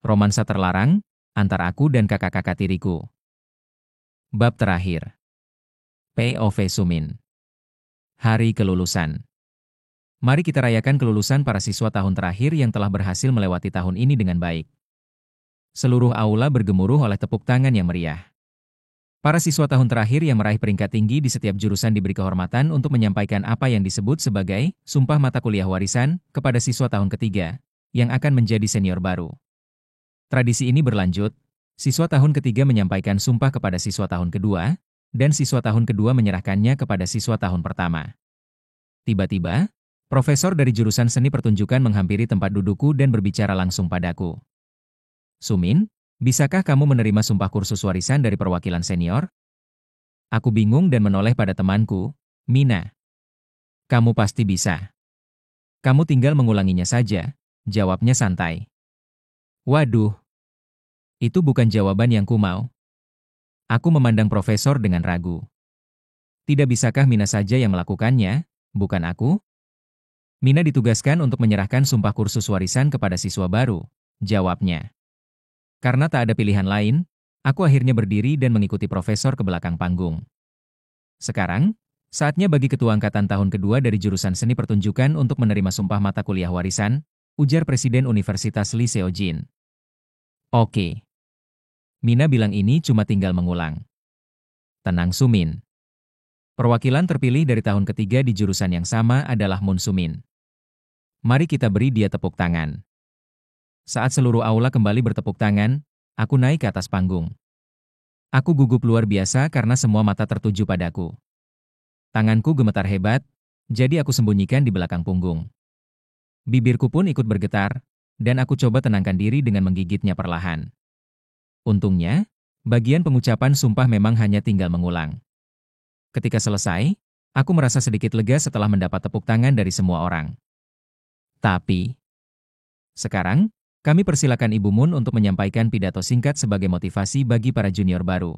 Romansa terlarang, antar aku dan kakak-kakak tiriku. Bab terakhir. POV Sumin. Hari kelulusan. Mari kita rayakan kelulusan para siswa tahun terakhir yang telah berhasil melewati tahun ini dengan baik. Seluruh aula bergemuruh oleh tepuk tangan yang meriah. Para siswa tahun terakhir yang meraih peringkat tinggi di setiap jurusan diberi kehormatan untuk menyampaikan apa yang disebut sebagai sumpah mata kuliah warisan kepada siswa tahun ketiga yang akan menjadi senior baru. Tradisi ini berlanjut, siswa tahun ketiga menyampaikan sumpah kepada siswa tahun kedua, dan siswa tahun kedua menyerahkannya kepada siswa tahun pertama. Tiba-tiba, profesor dari jurusan seni pertunjukan menghampiri tempat dudukku dan berbicara langsung padaku. Sumin, bisakah kamu menerima sumpah kursus warisan dari perwakilan senior? Aku bingung dan menoleh pada temanku, Mina. Kamu pasti bisa. Kamu tinggal mengulanginya saja, jawabnya santai. Waduh, itu bukan jawaban yang ku mau. Aku memandang profesor dengan ragu. Tidak bisakah Mina saja yang melakukannya, bukan aku? Mina ditugaskan untuk menyerahkan sumpah kursus warisan kepada siswa baru, jawabnya. Karena tak ada pilihan lain, aku akhirnya berdiri dan mengikuti profesor ke belakang panggung. Sekarang, saatnya bagi ketua angkatan tahun kedua dari jurusan seni pertunjukan untuk menerima sumpah mata kuliah warisan, ujar Presiden Universitas Lee Seo-jin. Oke. Mina bilang ini cuma tinggal mengulang. Tenang Sumin. Perwakilan terpilih dari tahun ketiga di jurusan yang sama adalah Moon Sumin. Mari kita beri dia tepuk tangan. Saat seluruh aula kembali bertepuk tangan, aku naik ke atas panggung. Aku gugup luar biasa karena semua mata tertuju padaku. Tanganku gemetar hebat, jadi aku sembunyikan di belakang punggung. Bibirku pun ikut bergetar, dan aku coba tenangkan diri dengan menggigitnya perlahan. Untungnya, bagian pengucapan sumpah memang hanya tinggal mengulang. Ketika selesai, aku merasa sedikit lega setelah mendapat tepuk tangan dari semua orang. Tapi, sekarang, kami persilakan Ibu Moon untuk menyampaikan pidato singkat sebagai motivasi bagi para junior baru.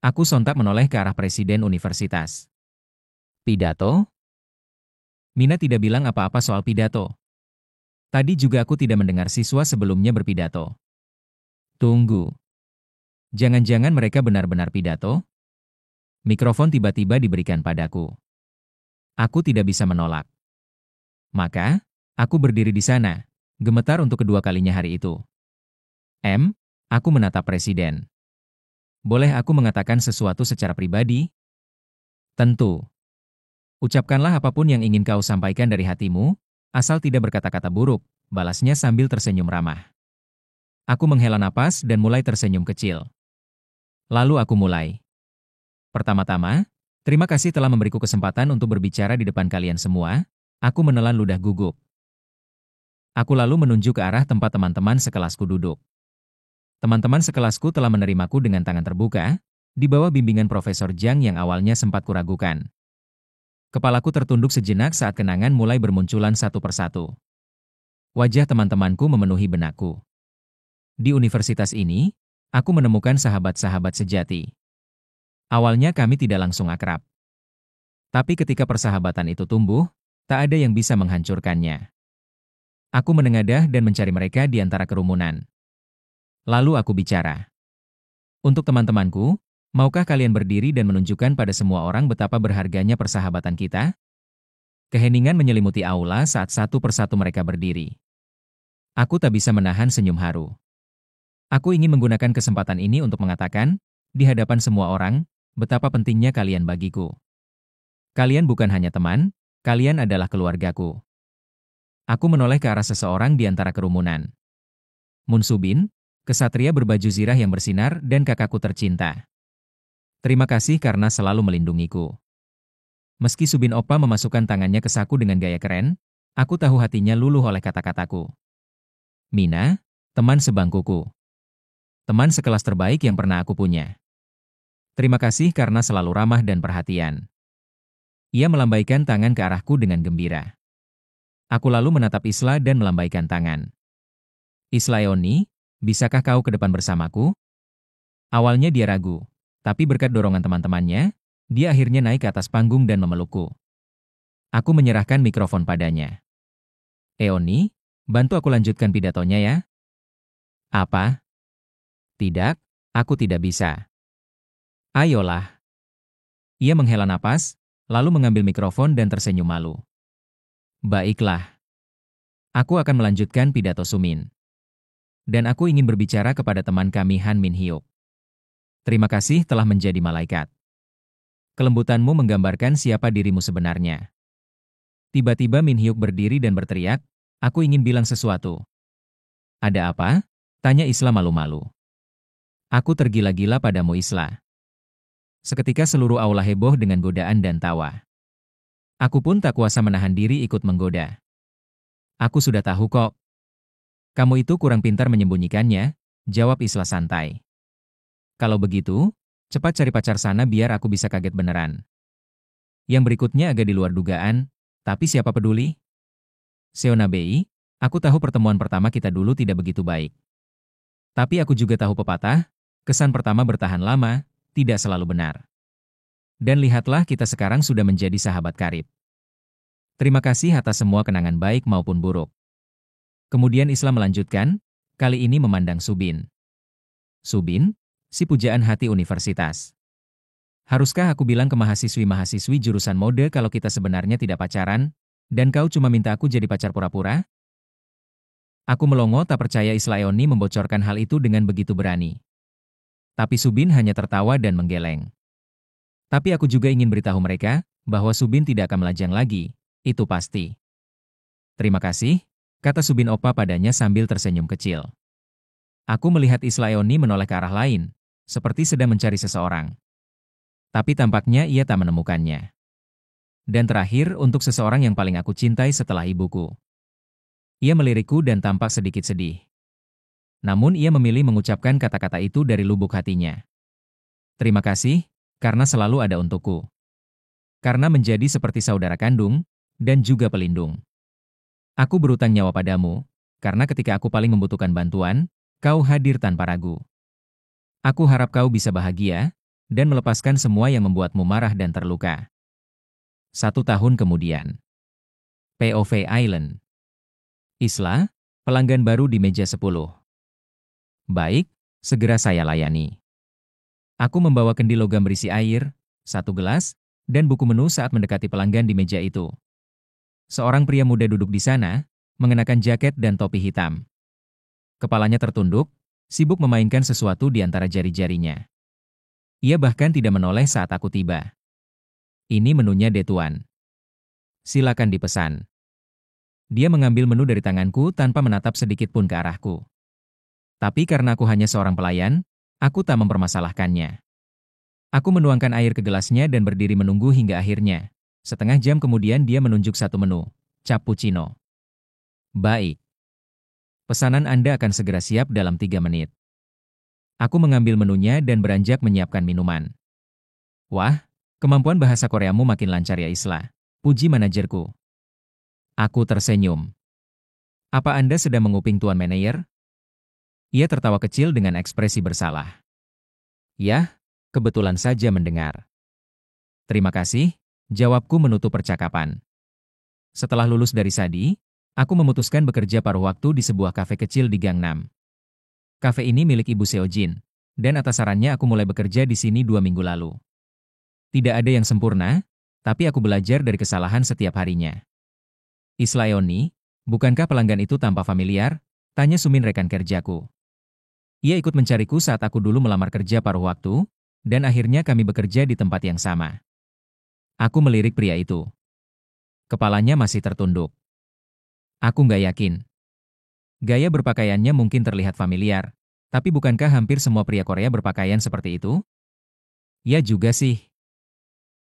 Aku sontak menoleh ke arah Presiden Universitas. Pidato? Mina tidak bilang apa-apa soal pidato. Tadi juga aku tidak mendengar siswa sebelumnya berpidato. Tunggu. Jangan-jangan mereka benar-benar pidato? Mikrofon tiba-tiba diberikan padaku. Aku tidak bisa menolak. Maka, aku berdiri di sana, gemetar untuk kedua kalinya hari itu. Aku menatap Presiden. Boleh aku mengatakan sesuatu secara pribadi? Tentu. Ucapkanlah apapun yang ingin kau sampaikan dari hatimu, asal tidak berkata-kata buruk, balasnya sambil tersenyum ramah. Aku menghela napas dan mulai tersenyum kecil. Lalu aku mulai. Pertama-tama, terima kasih telah memberiku kesempatan untuk berbicara di depan kalian semua. Aku menelan ludah gugup. Aku lalu menunjuk ke arah tempat teman-teman sekelasku duduk. Teman-teman sekelasku telah menerimaku dengan tangan terbuka, di bawah bimbingan Profesor Jiang yang awalnya sempat kuragukan. Kepalaku tertunduk sejenak saat kenangan mulai bermunculan satu persatu. Wajah teman-temanku memenuhi benakku. Di universitas ini, aku menemukan sahabat-sahabat sejati. Awalnya kami tidak langsung akrab. Tapi ketika persahabatan itu tumbuh, tak ada yang bisa menghancurkannya. Aku menengadah dan mencari mereka di antara kerumunan. Lalu aku bicara. Untuk teman-temanku, maukah kalian berdiri dan menunjukkan pada semua orang betapa berharganya persahabatan kita? Keheningan menyelimuti aula saat satu persatu mereka berdiri. Aku tak bisa menahan senyum haru. Aku ingin menggunakan kesempatan ini untuk mengatakan, di hadapan semua orang, betapa pentingnya kalian bagiku. Kalian bukan hanya teman, kalian adalah keluargaku. Aku menoleh ke arah seseorang di antara kerumunan. Moon Subin, kesatria berbaju zirah yang bersinar dan kakakku tercinta. Terima kasih karena selalu melindungiku. Meski Subin Opa memasukkan tangannya ke saku dengan gaya keren, aku tahu hatinya luluh oleh kata-kataku. Mina, teman sebangkuku. Teman sekelas terbaik yang pernah aku punya. Terima kasih karena selalu ramah dan perhatian. Ia melambaikan tangan ke arahku dengan gembira. Aku lalu menatap Isla dan melambaikan tangan. Isla Eoni, bisakah kau ke depan bersamaku? Awalnya dia ragu, tapi berkat dorongan teman-temannya, dia akhirnya naik ke atas panggung dan memelukku. Aku menyerahkan mikrofon padanya. Eoni, bantu aku lanjutkan pidatonya ya. Apa? Tidak, aku tidak bisa. Ayolah. Ia menghela napas, lalu mengambil mikrofon dan tersenyum malu. Baiklah. Aku akan melanjutkan pidato Sumin. Dan aku ingin berbicara kepada teman kami Han Min Hyuk. Terima kasih telah menjadi malaikat. Kelembutanmu menggambarkan siapa dirimu sebenarnya. Tiba-tiba Min Hyuk berdiri dan berteriak, aku ingin bilang sesuatu. Ada apa? Tanya Isla malu-malu. Aku tergila-gila padamu Isla. Seketika seluruh aula heboh dengan godaan dan tawa. Aku pun tak kuasa menahan diri ikut menggoda. Aku sudah tahu kok. Kamu itu kurang pintar menyembunyikannya, jawab Isla santai. Kalau begitu, cepat cari pacar sana biar aku bisa kaget beneran. Yang berikutnya agak di luar dugaan, tapi siapa peduli? Seona Bei, aku tahu pertemuan pertama kita dulu tidak begitu baik. Tapi aku juga tahu pepatah, kesan pertama bertahan lama, tidak selalu benar. Dan lihatlah kita sekarang sudah menjadi sahabat karib. Terima kasih atas semua kenangan baik maupun buruk. Kemudian Isla melanjutkan, kali ini memandang Subin. Subin, si pujaan hati universitas. Haruskah aku bilang ke mahasiswi-mahasiswi jurusan mode kalau kita sebenarnya tidak pacaran, dan kau cuma minta aku jadi pacar pura-pura? Aku melongo tak percaya Isla Eoni membocorkan hal itu dengan begitu berani. Tapi Subin hanya tertawa dan menggeleng. Tapi aku juga ingin beritahu mereka, bahwa Subin tidak akan melajang lagi, itu pasti. Terima kasih, kata Subin Opa padanya sambil tersenyum kecil. Aku melihat Isla Eoni menoleh ke arah lain, seperti sedang mencari seseorang. Tapi tampaknya ia tak menemukannya. Dan terakhir untuk seseorang yang paling aku cintai setelah ibuku. Ia melirikku dan tampak sedikit sedih. Namun ia memilih mengucapkan kata-kata itu dari lubuk hatinya. Terima kasih, karena selalu ada untukku. Karena menjadi seperti saudara kandung, dan juga pelindung. Aku berutang nyawa padamu, karena ketika aku paling membutuhkan bantuan, kau hadir tanpa ragu. Aku harap kau bisa bahagia, dan melepaskan semua yang membuatmu marah dan terluka. 1 tahun kemudian. POV Island. Isla, pelanggan baru di meja 10. Baik, segera saya layani. Aku membawa kendi logam berisi air, 1 gelas, dan buku menu saat mendekati pelanggan di meja itu. Seorang pria muda duduk di sana, mengenakan jaket dan topi hitam. Kepalanya tertunduk, sibuk memainkan sesuatu di antara jari-jarinya. Ia bahkan tidak menoleh saat aku tiba. Ini menunya Detuan. Silakan dipesan. Dia mengambil menu dari tanganku tanpa menatap sedikit pun ke arahku. Tapi karena aku hanya seorang pelayan, aku tak mempermasalahkannya. Aku menuangkan air ke gelasnya dan berdiri menunggu hingga akhirnya. Setengah jam kemudian dia menunjuk satu menu, cappuccino. Baik. Pesanan Anda akan segera siap dalam 3 menit. Aku mengambil menunya dan beranjak menyiapkan minuman. Wah, kemampuan bahasa Koreamu makin lancar ya Isla, puji manajerku. Aku tersenyum. Apa Anda sedang menguping Tuan Manayer? Ia tertawa kecil dengan ekspresi bersalah. Yah, kebetulan saja mendengar. Terima kasih, jawabku menutup percakapan. Setelah lulus dari Sadi, aku memutuskan bekerja paruh waktu di sebuah kafe kecil di Gangnam. Kafe ini milik Ibu Seojin, dan atas sarannya aku mulai bekerja di sini 2 minggu lalu. Tidak ada yang sempurna, tapi aku belajar dari kesalahan setiap harinya. Isla Eoni, bukankah pelanggan itu tampak familiar? Tanya Sumin rekan kerjaku. Ia ikut mencariku saat aku dulu melamar kerja paruh waktu, dan akhirnya kami bekerja di tempat yang sama. Aku melirik pria itu. Kepalanya masih tertunduk. Aku nggak yakin. Gaya berpakaiannya mungkin terlihat familiar, tapi bukankah hampir semua pria Korea berpakaian seperti itu? Ya juga sih.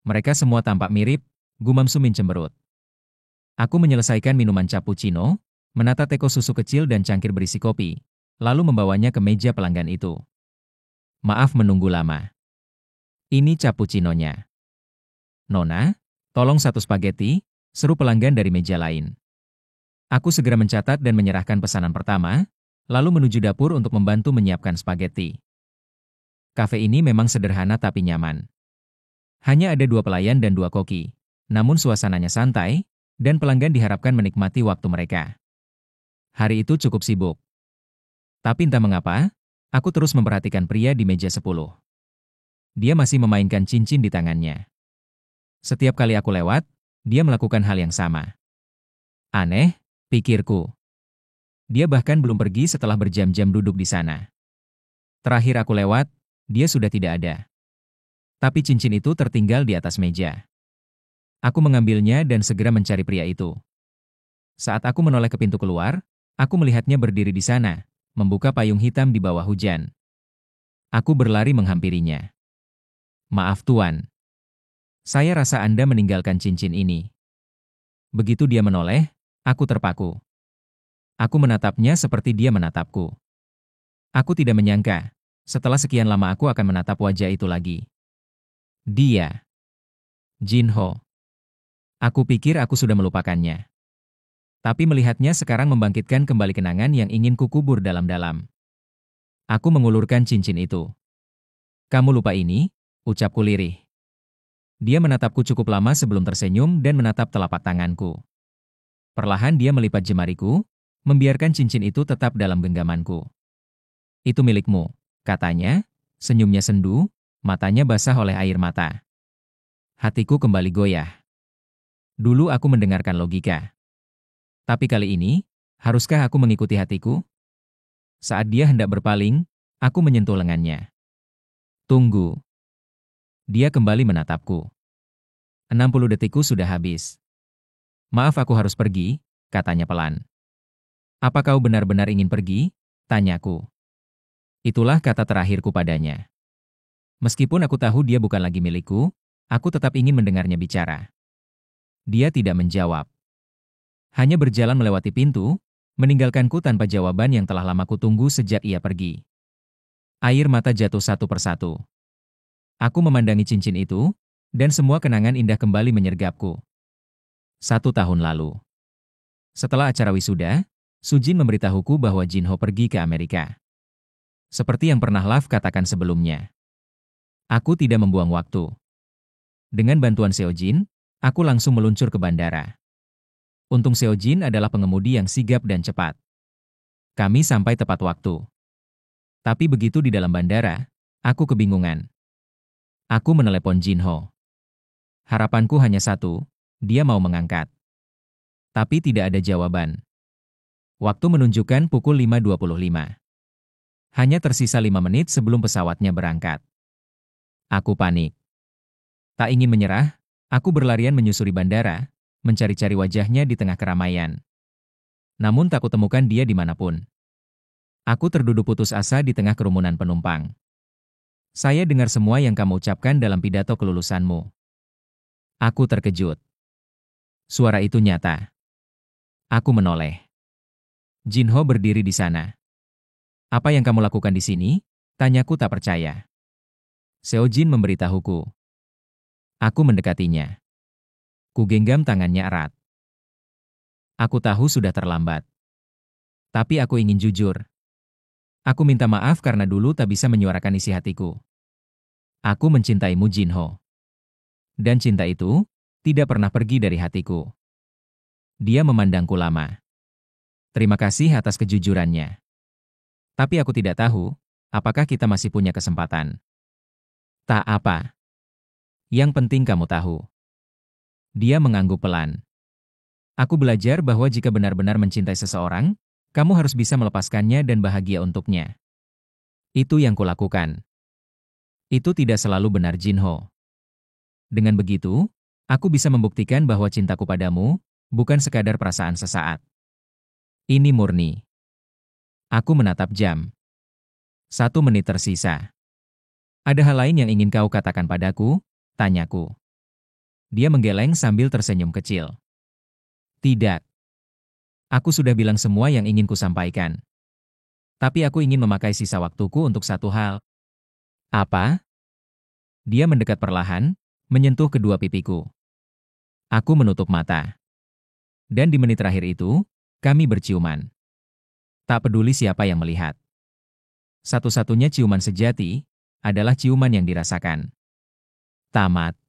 Mereka semua tampak mirip, gumam Sumin cemberut. Aku menyelesaikan minuman cappuccino, menata teko susu kecil dan cangkir berisi kopi, lalu membawanya ke meja pelanggan itu. Maaf menunggu lama. Ini cappuccinonya. Nona, tolong 1 spaghetti, seru pelanggan dari meja lain. Aku segera mencatat dan menyerahkan pesanan pertama, lalu menuju dapur untuk membantu menyiapkan spaghetti. Kafe ini memang sederhana tapi nyaman. Hanya ada 2 pelayan dan 2 koki, namun suasananya santai, dan pelanggan diharapkan menikmati waktu mereka. Hari itu cukup sibuk. Tapi entah mengapa, aku terus memperhatikan pria di meja 10. Dia masih memainkan cincin di tangannya. Setiap kali aku lewat, dia melakukan hal yang sama. Aneh, pikirku. Dia bahkan belum pergi setelah berjam-jam duduk di sana. Terakhir aku lewat, dia sudah tidak ada. Tapi cincin itu tertinggal di atas meja. Aku mengambilnya dan segera mencari pria itu. Saat aku menoleh ke pintu keluar, aku melihatnya berdiri di sana, membuka payung hitam di bawah hujan. Aku berlari menghampirinya. Maaf Tuan. Saya rasa Anda meninggalkan cincin ini. Begitu dia menoleh, aku terpaku. Aku menatapnya seperti dia menatapku. Aku tidak menyangka, setelah sekian lama aku akan menatap wajah itu lagi. Dia. Jinho. Aku pikir aku sudah melupakannya. Tapi melihatnya sekarang membangkitkan kembali kenangan yang ingin kukubur dalam-dalam. Aku mengulurkan cincin itu. Kamu lupa ini? Ucapku lirih. Dia menatapku cukup lama sebelum tersenyum dan menatap telapak tanganku. Perlahan dia melipat jemariku, membiarkan cincin itu tetap dalam genggamanku. Itu milikmu, katanya, senyumnya sendu, matanya basah oleh air mata. Hatiku kembali goyah. Dulu aku mendengarkan logika. Tapi kali ini, haruskah aku mengikuti hatiku? Saat dia hendak berpaling, aku menyentuh lengannya. Tunggu. Dia kembali menatapku. 60 detikku sudah habis. Maaf aku harus pergi, katanya pelan. Apa kau benar-benar ingin pergi? Tanyaku. Itulah kata terakhirku padanya. Meskipun aku tahu dia bukan lagi milikku, aku tetap ingin mendengarnya bicara. Dia tidak menjawab. Hanya berjalan melewati pintu, meninggalkanku tanpa jawaban yang telah lama kutunggu sejak ia pergi. Air mata jatuh satu persatu. Aku memandangi cincin itu, dan semua kenangan indah kembali menyergapku. 1 tahun lalu. Setelah acara wisuda, Sujin memberitahuku bahwa Jinho pergi ke Amerika. Seperti yang pernah Love katakan sebelumnya. Aku tidak membuang waktu. Dengan bantuan Seojin, aku langsung meluncur ke bandara. Untung Seojin adalah pengemudi yang sigap dan cepat. Kami sampai tepat waktu. Tapi begitu di dalam bandara, aku kebingungan. Aku menelepon Jinho. Harapanku hanya satu, dia mau mengangkat. Tapi tidak ada jawaban. Waktu menunjukkan pukul 5.25. Hanya tersisa 5 menit sebelum pesawatnya berangkat. Aku panik. Tak ingin menyerah, aku berlarian menyusuri bandara, mencari-cari wajahnya di tengah keramaian. Namun tak kutemukan dia dimanapun. Aku terduduk putus asa di tengah kerumunan penumpang. Saya dengar semua yang kamu ucapkan dalam pidato kelulusanmu. Aku terkejut. Suara itu nyata. Aku menoleh. Jinho berdiri di sana. Apa yang kamu lakukan di sini? Tanyaku tak percaya. Seojin memberitahuku. Aku mendekatinya. Kugenggam tangannya erat. Aku tahu sudah terlambat. Tapi aku ingin jujur. Aku minta maaf karena dulu tak bisa menyuarakan isi hatiku. Aku mencintaimu Jinho. Dan cinta itu tidak pernah pergi dari hatiku. Dia memandangku lama. Terima kasih atas kejujurannya. Tapi aku tidak tahu, apakah kita masih punya kesempatan. Tak apa. Yang penting kamu tahu. Dia mengangguk pelan. Aku belajar bahwa jika benar-benar mencintai seseorang, kamu harus bisa melepaskannya dan bahagia untuknya. Itu yang kulakukan. Itu tidak selalu benar Jinho. Dengan begitu, aku bisa membuktikan bahwa cintaku padamu bukan sekadar perasaan sesaat. Ini murni. Aku menatap jam. 1 menit tersisa. Ada hal lain yang ingin kau katakan padaku? Tanyaku. Dia menggeleng sambil tersenyum kecil. Tidak. Aku sudah bilang semua yang ingin kusampaikan. Tapi aku ingin memakai sisa waktuku untuk satu hal. Apa? Dia mendekat perlahan, menyentuh kedua pipiku. Aku menutup mata. Dan di menit terakhir itu, kami berciuman. Tak peduli siapa yang melihat. Satu-satunya ciuman sejati adalah ciuman yang dirasakan. Tamat.